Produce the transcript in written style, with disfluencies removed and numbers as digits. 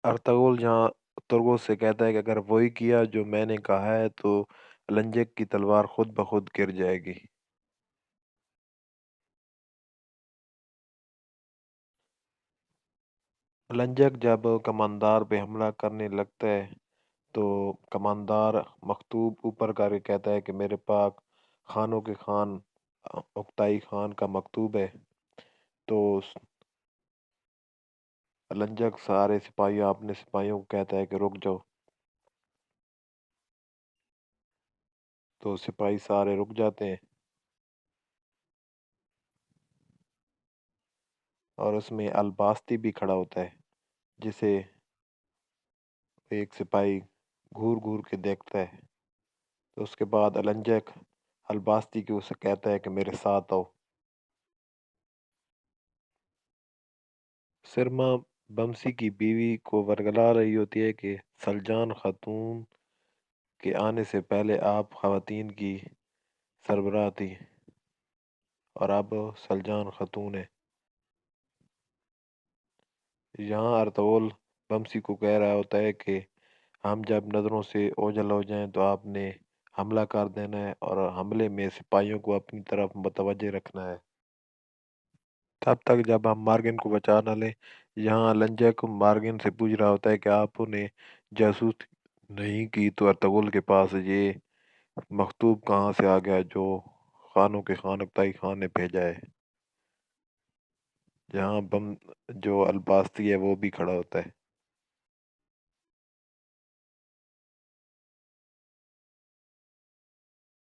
Ertugrul जहाँ तुर्गोस से कहता है कि अगर वही किया जो मैंने कहा है तो अलंजक की तलवार खुद ब खुद गिर जाएगी। अलंजक जब कमांदार पे हमला करने लगता है तो कमांदार मकतूब ऊपर करके कहता है कि मेरे पास खानों के खान उक्ताई खान का मकतूब है। तो अलंजक सारे सिपाहियों अपने सिपाहियों को कहता है कि रुक जाओ। तो सिपाही सारे रुक जाते हैं और उसमें अलबास्ती भी खड़ा होता है जिसे एक सिपाही घूर घूर के देखता है। तो उसके बाद अलंजक अलबास्ती को उसे कहता है कि मेरे साथ आओ। सिरमा बमसी की बीवी को वर्गला रही होती है कि सलजान खातून के आने से पहले आप खवातीन की सरबराह थी और अब सलजान खातून है। यहाँ अर्तुगरुल बमसी को कह रहा होता है कि हम जब नज़रों से ओझल हो जाएं तो आपने हमला कर देना है और हमले में सिपाहियों को अपनी तरफ मुतवज्जे रखना है तब तक जब हम मार्गन को बचा ना लें। यहाँ लंजक मार्गन से पूछ रहा होता है कि आप उन्हें जासूस नहीं की तो अर्तुगरुल के पास ये मकतूब कहाँ से आ गया जो खानों के खान अख्ताई खान ने भेजा है। जहाँ बम जो अलबास्ती है वो भी खड़ा होता है।